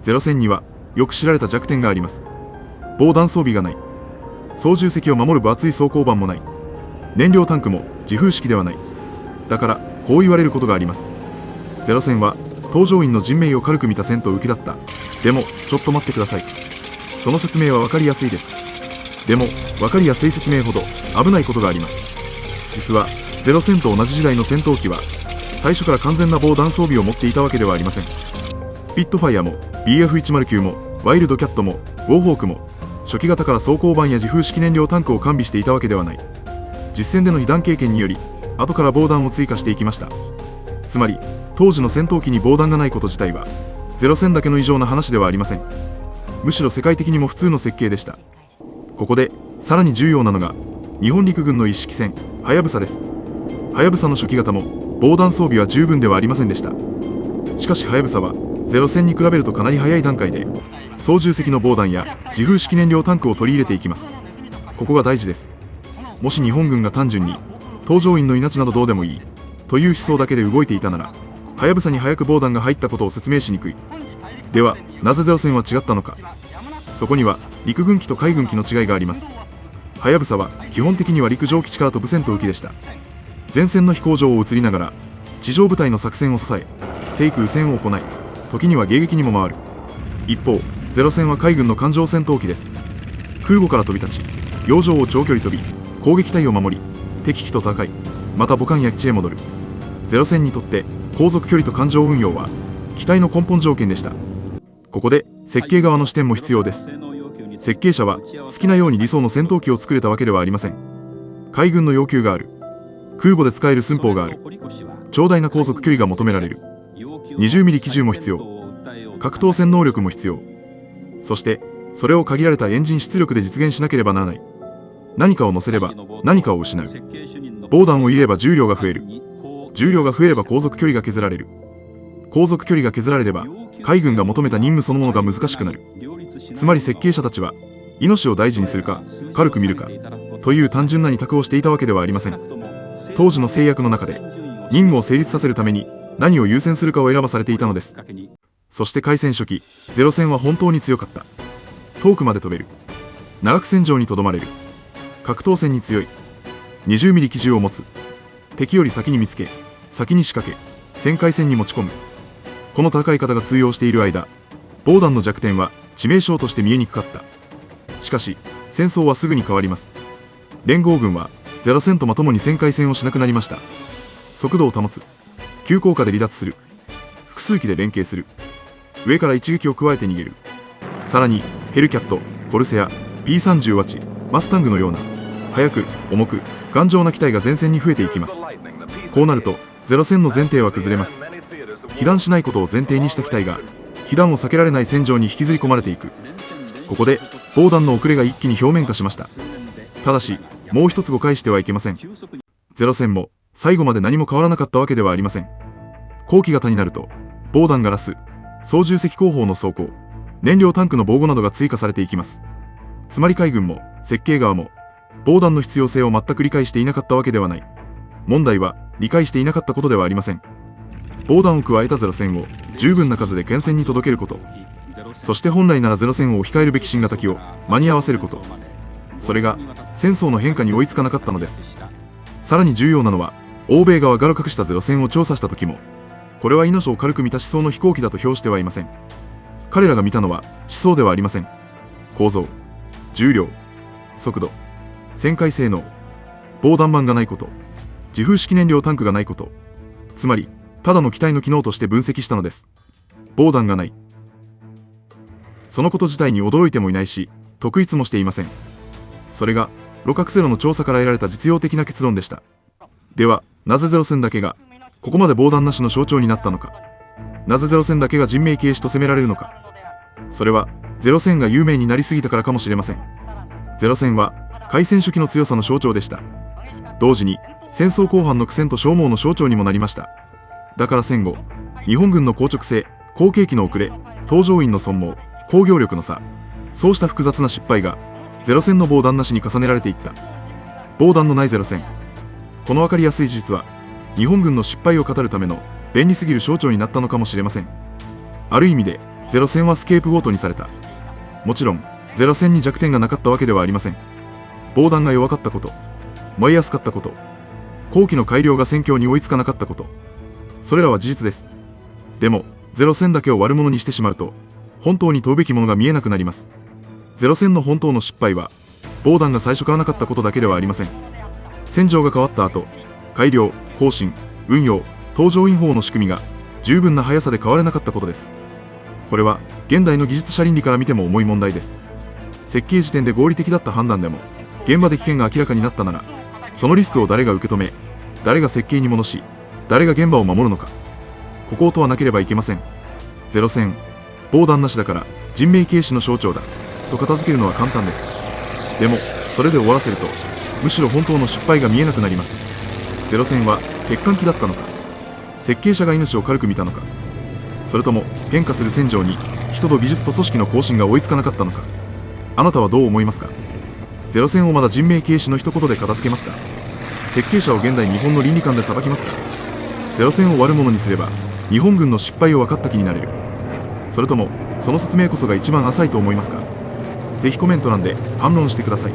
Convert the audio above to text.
ゼロ戦にはよく知られた弱点があります。防弾装備がない。操縦席を守る分厚い装甲板もない。燃料タンクも自風式ではない。だからこう言われることがあります。ゼロ戦は搭乗員の人命を軽く見た戦と浮き立った。でもちょっと待ってください。その説明は分かりやすいです。でも分かりやすい説明ほど危ないことがあります。実はゼロ戦と同じ時代の戦闘機は最初から完全な防弾装備を持っていたわけではありません。スピットファイアも BF109 もワイルドキャットもウォーホークも初期型から装甲板や自風式燃料タンクを完備していたわけではない。実戦での被弾経験により後から防弾を追加していきました。つまり当時の戦闘機に防弾がないこと自体はゼロ戦だけの異常な話ではありません。むしろ世界的にも普通の設計でした。ここでさらに重要なのが日本陸軍の一式船はやぶさです。はやぶさの初期型も防弾装備は十分ではありませんでした。しかしはやぶさはゼロ戦に比べるとかなり早い段階で操縦席の防弾や自風式燃料タンクを取り入れていきます。ここが大事です。もし日本軍が単純に搭乗員の命などどうでもいいという思想だけで動いていたならはやぶさに早く防弾が入ったことを説明しにくい。ではなぜゼロ戦は違ったのか。そこには陸軍機と海軍機の違いがあります。はやぶさは基本的には陸上基地から飛ぶ戦闘機でした。前線の飛行場を移りながら地上部隊の作戦を支え制空戦を行い時には迎撃にも回る。一方ゼロ戦は海軍の艦上戦闘機です。空母から飛び立ち洋上を長距離飛び攻撃隊を守り敵機と戦いまた母艦や基地へ戻る。ゼロ戦にとって航続距離と艦上運用は機体の根本条件でした。ここで設計側の視点も必要です。設計者は好きなように理想の戦闘機を作れたわけではありません。海軍の要求がある。空母で使える寸法がある。長大な航続距離が求められる。20ミリ機銃も必要。格闘戦能力も必要。そしてそれを限られたエンジン出力で実現しなければならない。何かを乗せれば何かを失う。防弾を入れれば重量が増える。重量が増えれば航続距離が削られる。航続距離が削られれば海軍が求めた任務そのものが難しくなる。つまり設計者たちは命を大事にするか軽く見るかという単純な二択をしていたわけではありません。当時の制約の中で任務を成立させるために何を優先するかを選ばされていたのです。そして開戦初期ゼロ戦は本当に強かった。遠くまで飛べる。長く戦場にとどまれる。格闘戦に強い。20ミリ機銃を持つ。敵より先に見つけ先に仕掛け旋回戦に持ち込む。この戦い方が通用している間防弾の弱点は致命傷として見えにくかった。しかし戦争はすぐに変わります。連合軍はゼロ戦とまともに旋回戦をしなくなりました。速度を保つ。急降下で離脱する。複数機で連携する。上から一撃を加えて逃げる。さらにヘルキャット、コルセア、P38、マスタングのような速く重く頑丈な機体が前線に増えていきます。こうなるとゼロ戦の前提は崩れます。被弾しないことを前提にした機体が被弾を避けられない戦場に引きずり込まれていく。ここで防弾の遅れが一気に表面化しました。ただしもう一つ誤解してはいけません。ゼロ戦も最後まで何も変わらなかったわけではありません。後期型になると防弾ガラス、操縦席後方の装甲、燃料タンクの防護などが追加されていきます。つまり海軍も設計側も防弾の必要性を全く理解していなかったわけではない。問題は理解していなかったことではありません。防弾を加えたゼロ戦を十分な数で前線に届けること、そして本来ならゼロ戦を控えるべき新型機を間に合わせること、それが戦争の変化に追いつかなかったのです。さらに重要なのは欧米側が隠したゼロ戦を調査した時もこれは命を軽く見た思想の飛行機だと評してはいません。彼らが見たのは思想ではありません。構造、重量、速度、旋回性能、防弾板がないこと、自風式燃料タンクがないこと、つまりただの機体の機能として分析したのです。防弾がない。そのこと自体に驚いてもいないし特筆もしていません。それがロカクセロの調査から得られた実用的な結論でした。ではなぜゼロ戦だけがここまで防弾なしの象徴になったのか。なぜゼロ戦だけが人命軽視と責められるのか。それはゼロ戦が有名になりすぎたからかもしれません。ゼロ戦は開戦初期の強さの象徴でした。同時に戦争後半の苦戦と消耗の象徴にもなりました。だから戦後日本軍の硬直性、後継機の遅れ、搭乗員の損耗、工業力の差、そうした複雑な失敗がゼロ戦の防弾なしに重ねられていった。防弾のないゼロ戦。この分かりやすい事実は日本軍の失敗を語るための便利すぎる象徴になったのかもしれません。ある意味でゼロ戦はスケープゴートにされた。もちろん、ゼロ戦に弱点がなかったわけではありません。防弾が弱かったこと、燃えやすかったこと、後期の改良が戦況に追いつかなかったこと、それらは事実です。でも、ゼロ戦だけを悪者にしてしまうと、本当に問うべきものが見えなくなります。ゼロ戦の本当の失敗は、防弾が最初からなかったことだけではありません。戦場が変わった後、改良、更新、運用、搭乗員法の仕組みが十分な速さで変われなかったことです。これは現代の技術者倫理から見ても重い問題です。設計時点で合理的だった判断でも、現場で危険が明らかになったなら、そのリスクを誰が受け止め、誰が設計に戻し、誰が現場を守るのか。ここを問わなければいけません。ゼロ戦、防弾なしだから人命軽視の象徴だ、と片付けるのは簡単です。でも、それで終わらせると、むしろ本当の失敗が見えなくなります。ゼロ戦は欠陥機だったのか、設計者が命を軽く見たのか、それとも変化する戦場に人と技術と組織の更新が追いつかなかったのか。あなたはどう思いますか。ゼロ戦をまだ人命軽視の一言で片付けますか。設計者を現代日本の倫理観で裁きますか。ゼロ戦を悪者にすれば日本軍の失敗を分かった気になれる。それともその説明こそが一番浅いと思いますか。ぜひコメント欄で反論してください。